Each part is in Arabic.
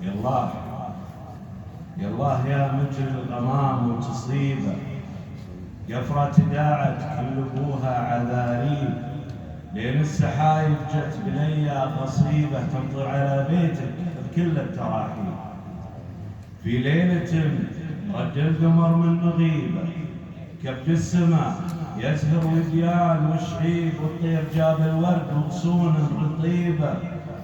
يالله يالله يا مجري الغمام وتصيبه، قفرة داعت كل ابوها عذاريب، لين السحايب جت بليا قصيبه تمطر على بيتك بكل التراحيب. في ليلة رد القمر من مغيبه، كبد السماء يزهر وديان وشعيب، والطير جاب الورد وغصون رطيبه،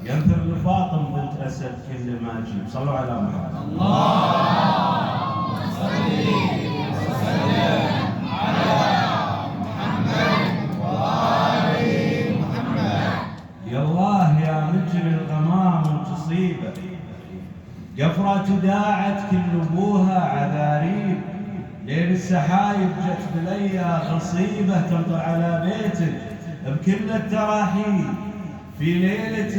ينثر لفاطم بنت اسد كل ما اجيب. صلوا على محمد. اللهم صل وسلم على محمد وآل محمد. يا الله يا مجري الغمام وتصيبه، قفرة داعت كل ابوها عذاريب، ليل السحايب جت بليا غصيبه تمطر على بيتك بكل التراحيب. في ليلة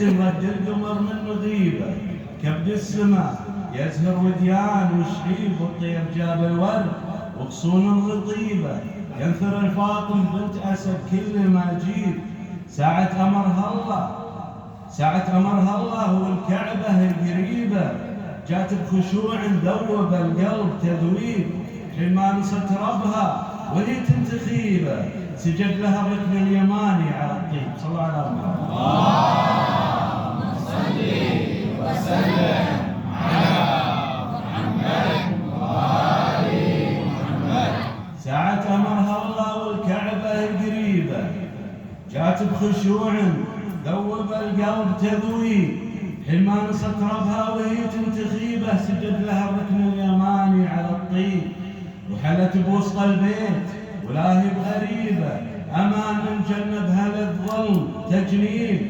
رد القمر من مغيبه، كبد السماء يزهر وديان وشعيب، والطير جاب الورد وغصون رطيبه، ينثر الفاطم بنت اسد كل ما اجيب. ساعة امرها الله والكعبه القريبه، جات بخشوع ذوب القلب تذويب، حين ما نصت ربها وهي تنتخيبه، سجد لها الركن اليماني على الطيب. صلى الله على محمد. اللهم صل وسلم على محمد وآل محمد. ساعة امرها الله والكعبه القريبه، جات بخشوع ذوب القلب تذويب، حين ما نصت ربها وهي تنتخيبه، سجد لها الركن اليماني على الطيب، وحلت بوسط البيت ولاهي بغريبه، امان من جنبها للظلم تجنيب،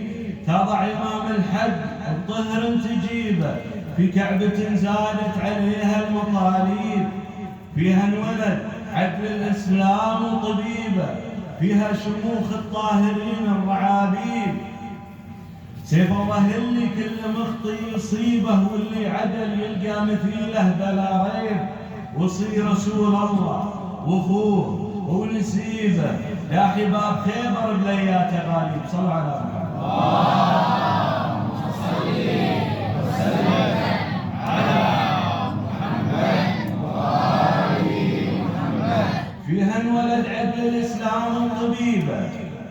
تضع امام الحج الطهر تجيبه، في كعبة زادت عليها المطاليب، فيها انولد عدل الاسلام وطبيبه، فيها شموخ الطاهرين الرعابيب. سيف الله اللي كل مخطي يصيبه، واللي عدل يلقى مثيله بلا ريب، وصي رسول الله واخوه ونسيبه، يا حباب خيبر بليات غالب. صلوا على محمد. اللهم صل وسلم على محمد وآل محمد. فيها انولد عدل الاسلام طبيبه،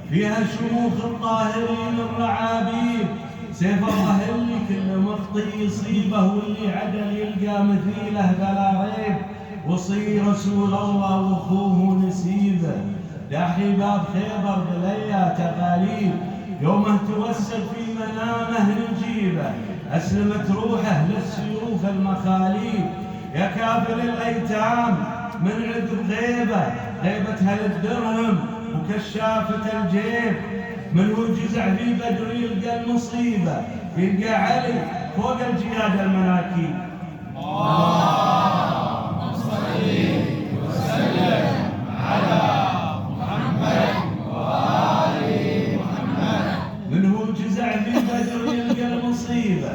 فيها شموخ الطاهرين الرعابيب، سيف الله اللي كل مخطي يصيبه، واللي عدل يلقى مثيله بلا ريب، وصي رسول الله واخوه نسيبه، داحي باب خيبر بليا تقاليب، يومه توسل في منامه نجيبه، اسلمت روحه للسيوف المخاليب، يا كافل الايتام من عقب غيبتها للدرهم وكشافة الجيب، من هو جزع في بدر يلقى المصيبة، يلقى علي فوق الجياد المناكيب. اللهم صل وسلم على محمد وآل محمد. من هو جزع في بدر يلقى المصيبة،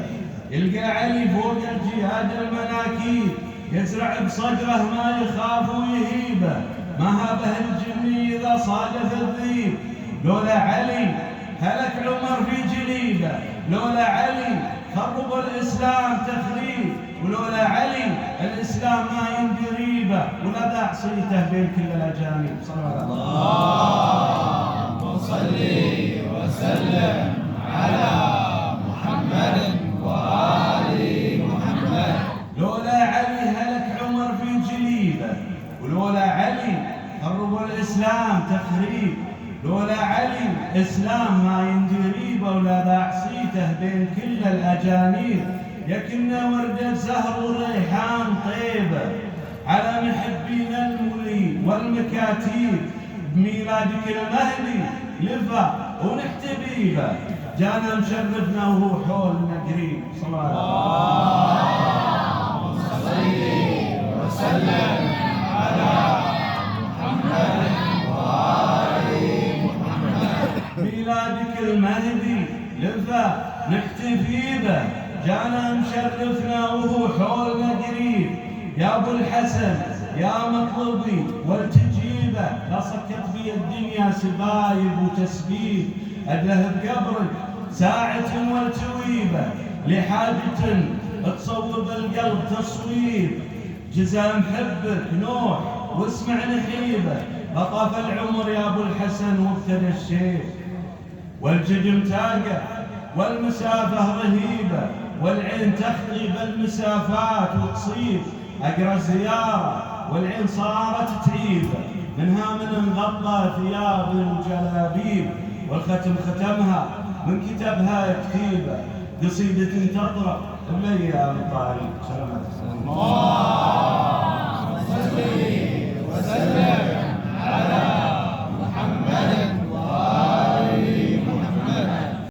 يلقى علي فوق الجياد المناكيب، يزرع بصدره ما يخاف ويهيبه، ما هابه الجني إذا صادف الذيب، لولا علي هلك عمر في جليبه، لولا علي خرب الإسلام تخريب، ولولا علي الإسلام ما يمضي ريبه، ولا ذا صيته بين كل الأجانب. صلى الله عليه وسلم. اللهم صل وسلم على محمد وآل محمد. لولا علي هلك عمر في جليبه، ولولا علي خرب الإسلام تخريب، لولا علي الإسلام ما يندي ريبه، ولا ذا عصيته بين كل الأجانب، يكن وردة زهر وريحان طيبة على محبين المولي والمكاتيب، بميلادك المهدي لفا ونحتبيبه، جانا مشرفنا وهو حولنا قريب. صلى الله عليه وسلم. صل وسلم على محمد وآل محمد. ميلادك المهدي لفا نحتفي به، جانا مشرفنا وهو حولنا قريب، يا ابو الحسن يا مطلبي والتجيبه، لا سكت بي الدنيا سبايب وتسبيب، ادله بقبرك ساعة والتويبه، لحاجة تصوب القلب تصويب، جزاء محبك نوح واسمع نحيبه، بطاف العمر يا ابو الحسن وابتدى الشيب، والجدم تاقه والمسافة رهيبة، والعين تخطي بالمسافات وتصيب، اقرا الزيارة والعين صارت تعيبه، منها من انغطى ثياب وجلابيب، والختم ختمها من كتبها كتيبه، قصيدة تطرق بالايام طارق. سلامات.